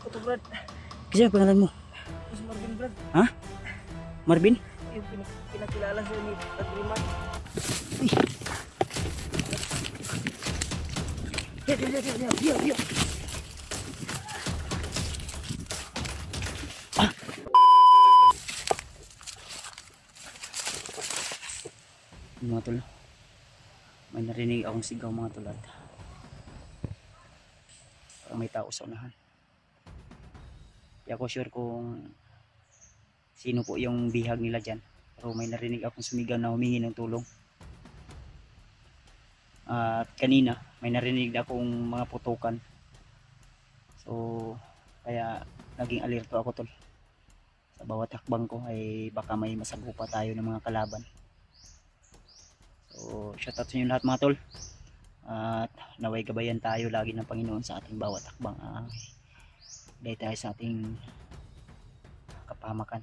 ko to, Brad. Kasi ang pangalan mo? Mas Marvin, Brad. Ha? Marvin? Yung pinakilala sa'yo ni Agriman. Uy. Diyo. Mga tol, may narinig akong sigaw mga tulad. Parang may tao sa unahan. Di ako sure kung sino po yung bihag nila dyan, pero may narinig akong sumigaw na humingi ng tulong. At kanina may narinig akong mga putukan, so kaya naging alerto ako tol. Sa bawat hakbang ko ay baka may masagupa tayo ng mga kalaban. So shoutout sa inyo lahat mga tol, at naway gabayan tayo lagi ng Panginoon sa ating bawat hakbang. Dahil tayo sa ating kapahamakan.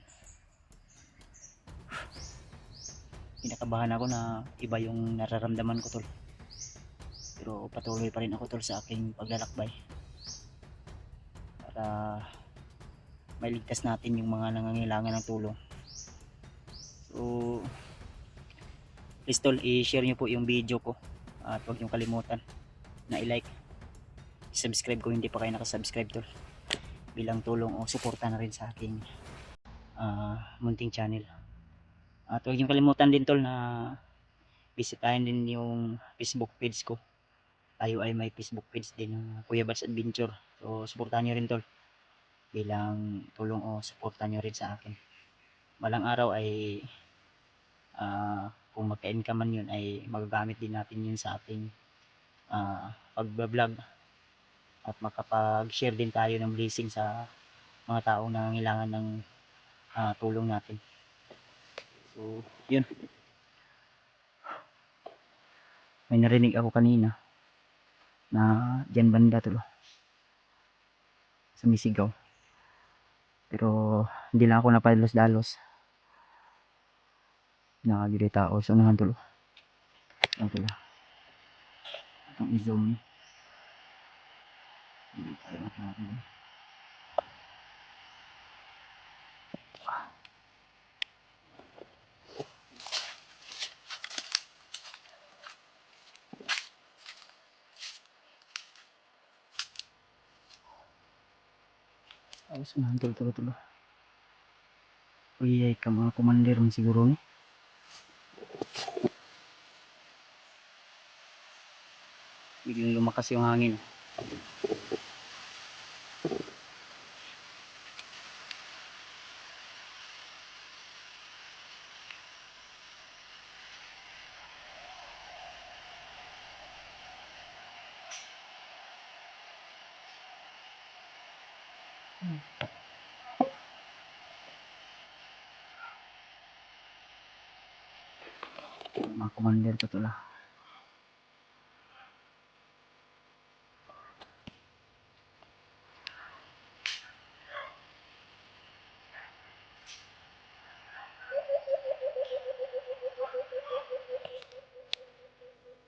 Kinakabahan ako na iba yung nararamdaman ko tol, pero patuloy pa rin ako tol sa aking paglalakbay para mailigtas natin yung mga nangangailangan ng tulong. So please tol, i-share nyo po yung video ko at huwag nyo kalimutan na i-like, subscribe kung hindi pa kayo nakasubscribe tol, bilang tulong o suporta na rin sa aking munting channel. At huwag nyo kalimutan din tol na bisitahin din yung Facebook page ko. Tayo ay may Facebook page din, yung Kuya Bats Adventure. So suportahan nyo rin tol, bilang tulong o suporta nyo rin sa akin. Balang araw ay kung magka-income man yun ay magagamit din natin yun sa ating pagbablog, at makapag-share din tayo ng blessing sa mga taong nangangailangan ng tulong natin. So yun, may narinig ako kanina na dyan banda tulo sumisigaw, pero hindi lang ako napadalos-dalos, nakagiri tao sa unahan tulo. Ang pala ang i-zoom hindi tayo nakakarinig. Ayos unahan tulo. Uy ay ka mga commander man siguro ni. Biglang lumakas yung hangin. Mga commander ko tula.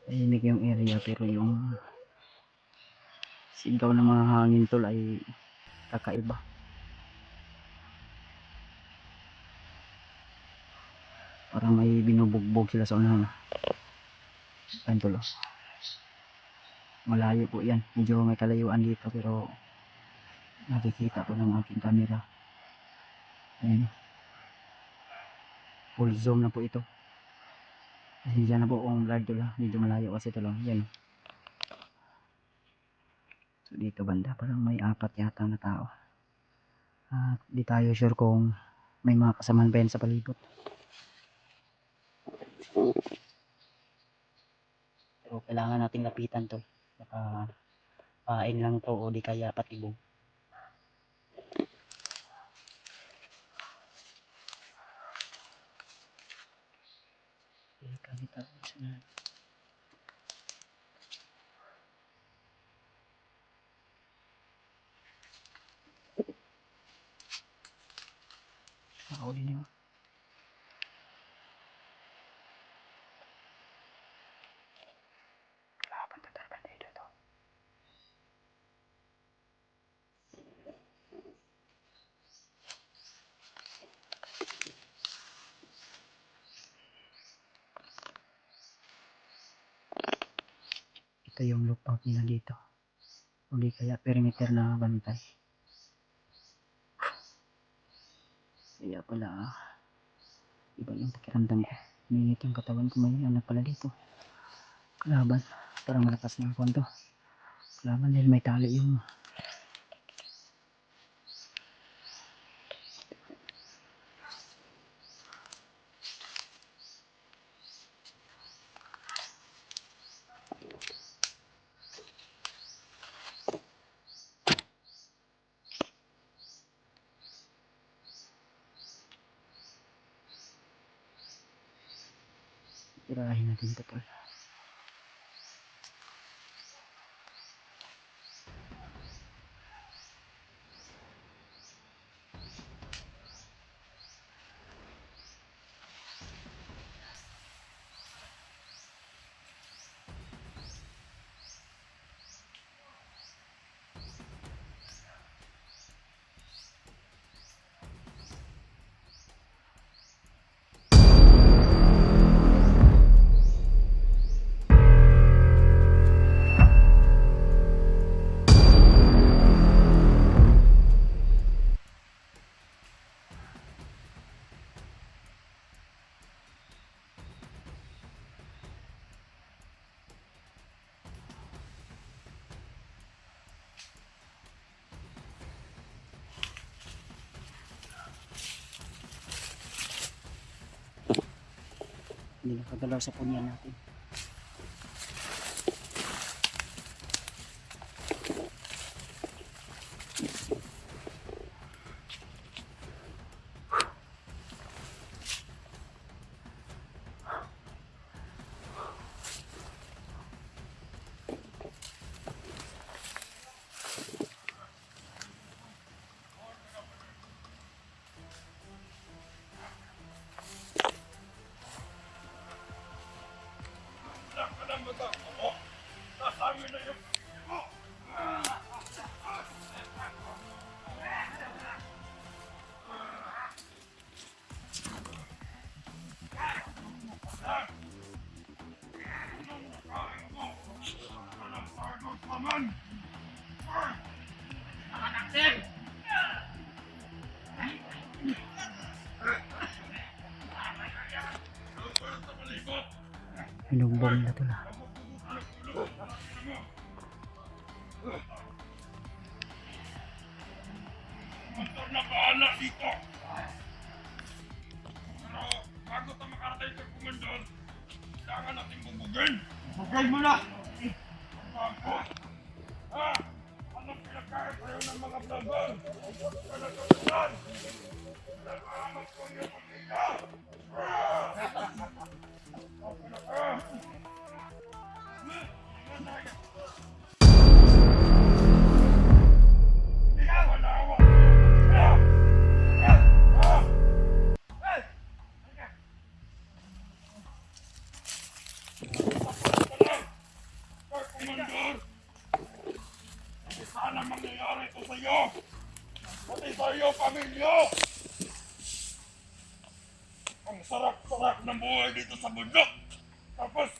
Tahimik yung area pero yung sigaw ng mga hangin tol ay kakaiba. Parang may binubugbog sila sa unahan. Ayun tol. Malayo po yan. Medyo may kalayuan dito pero nakikita ko ng aking camera. Ayun. Full zoom na po ito. Kasi dyan na po kung vlog tol. Medyo malayo kasi tol. Yan. So dito banda parang may 4 yata na tao. At di tayo sure kung may mga kasamaan pa yan sa palibot. Pero kailangan nating lapitan to. Baka pain lang to o di kaya patibong. Kalita ko siya. Nakahuli niyo. Laban to. Ito yung lookout nila dito. O di kaya perimeter na bantay. Kaya pala, iba yung pakiramdam ko. Minit yung katawan ko, may ano pala dito. Kalaban. Parang malakas ng konto. Kalaban din, may tali yung tirahin natin ito tol. Hindi nakagalaw sa punyan natin. Hinugbong na ito na. Motor na bahala dito. Pero bago tayo makarating kay Komandor, kailangan natin bubugin. Bugay mo na! Bago! Ha? Anong pinagkaya kayo ng mga vlogger? Pinagkakasan! Pinagkakamot ko niyo pagkita! Komandor! Hindi sana mangyayari ito sa'yo! Pati sa'yo, pamilya! Ang sarap-sarap ng buhay dito sa bundok! Tapos,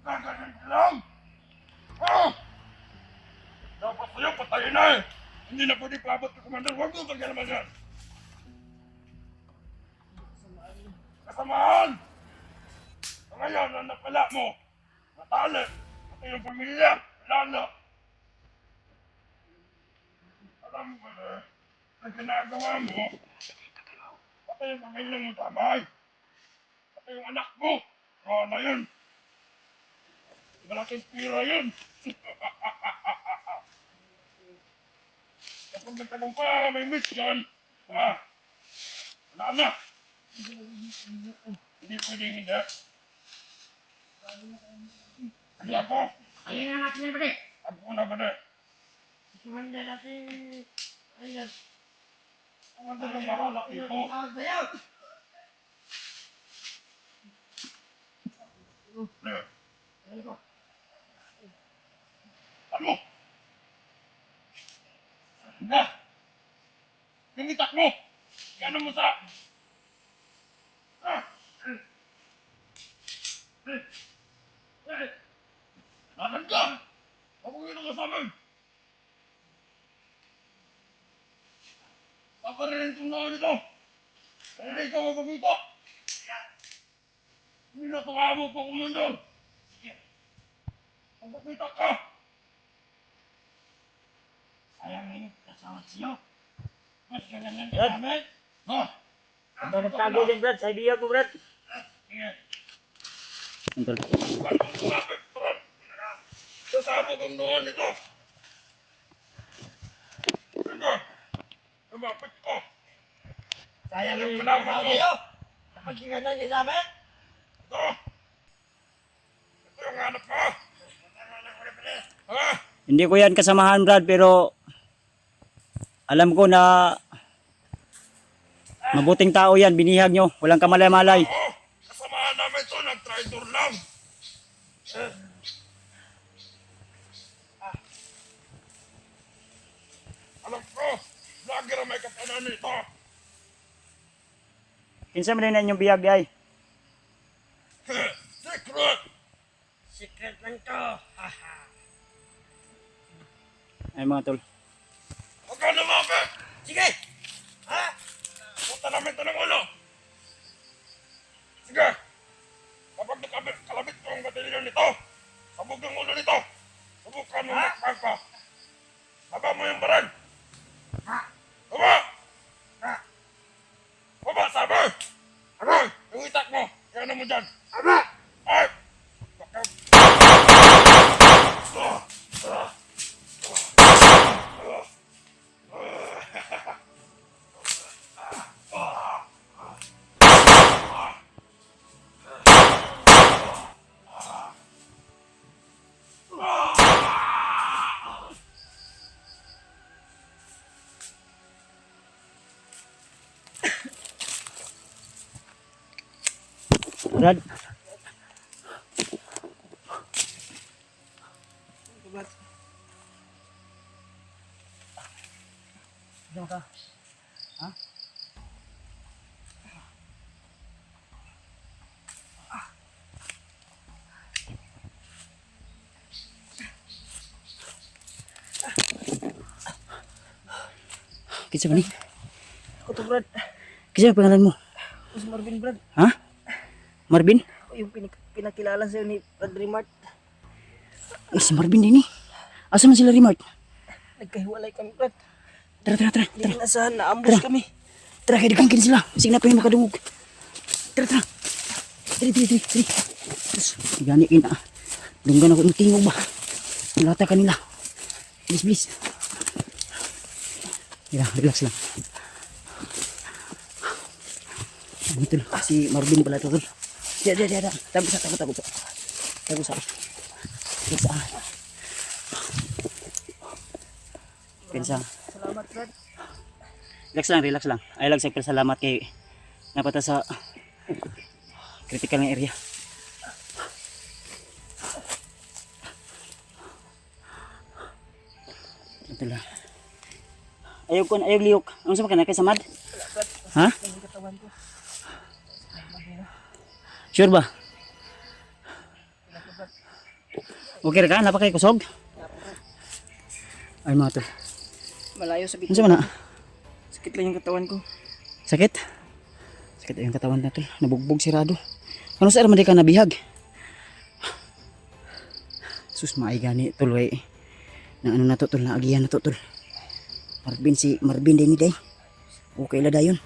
gaganin ka lang! Ha? Dapat sa'yo, patayin na eh! Hindi na pwede paabot ka, Komandor! Huwag mo pagyalaman yan! Kasamaan! Ngayon, ang napala mo, natali! Pati yung pamilya, wala na! Alam mo ba na, ang ginagawa mo, pati yung pamilya mo damay. Pati yung anak mo, wala yun. Malaking pira yun. Kapag nagtanong ka, may mission, wala na. Hindi pwedeng hindi. Hindi ako. Ayun na natin yan, pre. Ako na ba na? Sumanda natin. Ayun. Ang ganda ng mahalak ito. Bayaw! Ne. Ano? Na! Yung itak mo! Gano mo sa... Lakad ka! Pabuhin ka sa amin! Paparinin kong noon ito! Hindi ka mapagito! Hindi na ito kaya mo pa, Commander! Pagpapita ka! Sayang ngayon kasama siya. Mas kailangan ka namin. Ha? Ano nagtago din, Brad? Sa idea ko, Brad. Sige. Tol. Bakit kumapit, Brad? Sasabog ang noon ito. Sige. Kumapit ko. Sayang Ayaw yung ko lang tao ako. kayo. Napagkinggan niyo sa amin. Ito. Ito yung hanap ko. Ha? Hindi ko yan kasamahan, Brad, pero alam ko na mabuting tao yan, binihag nyo, walang kamalay-malay. Oo. Kasamahan namin ito. Nag-traitor lang. Alam ko. Vlogger ang may kapanan nito. Kinsa man din inyong biyag, ay. Secret. Secret lang to. Haha. Ay mga tol. Huwag ka lumapit. Sige. Ha? Punta namin ito ng ulo. Sige. Kapag kalabit ko ang batilyon nito, sabog ng ulo nito. Subukan mo makpag pa. Baba mo yung baran. Ha? Baba! Ha? Baba, sabi! Aray! Yung itak mo! Yan mo dyan! Aba! Ay! Brad, diyan ka. Ha? Kinsa ba ni? Ako to, Brad. Kinsa ang pangalan mo? Ako si Marvin, Brad. Ha? Marvin? Ako yung pinakilala sa'yo ni Brad Remart. Ay, si Marvin din eh. Asa man sila, Remart? Nagkahiwalay kami, Brad. Tara, tara, tara. Hindi nasahan, na-ambush kami. Tara, kaya dagangkin sila. Sige na pa yung makadungog. Tara, tara. Tari, tari, tari, tari. Tapos, gani ina. Dunggan ako yung tingog ba? Nalata ka nila. Bilis, bilis. Tira, relax lang. Ano ito? Si Marvin pala ito, tol. Diyan. Tago sa. Tago sa. Pensa. Salamat, Brad. Relax lang. Ay lang sa salamat kay napata sa critical na area. Ito lang. Ayaw liyok. Ano sa kana kay samad? Wala, Brad. Ha? Ang katawan ko. Sure ba? Okay ra ka? Napakay kusog? Ay mga to. Malayo sa Ano bito. sa mana? Sakit lang yung katawan ko. Sakit? Sakit yung katawan natin. Nabugbog sirado. Ano sa araman di ka nabihag? Sus maay gani tuloy. Na ano na to tol, na agihan na to tol. Marvin din ni day. Okay la dayon.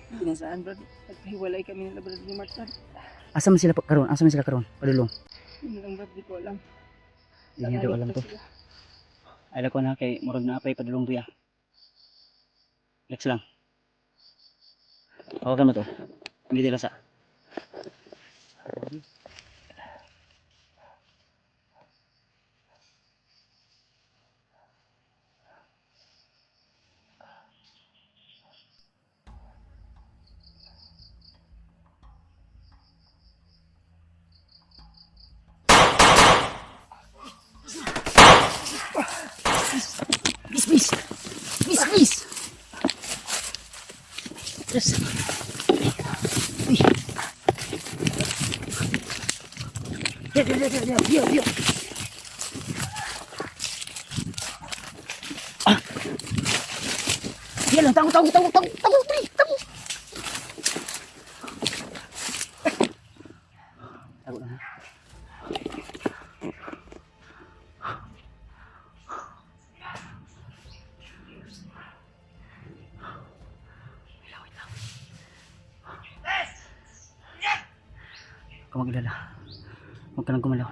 Hindi nasahan, Brad. Nagkahiwalay kami nila, Brad Remart, Brad. Asa man sila karon? Asa man sila karon? Padulong. Yun lang, Brad. Di ko alam. Hindi niya daw alam to. Ay ko na kay murag na apay padulong tuya. Relax lang. Hawakan mo to. Hindi dila sa. Please. Yes. Uy. Diyan. Diyan lang, tago, pre, tago. Tago lang, ha? Wait lang. Huwag kang mag-alala. Huwag ka nang gumalaw.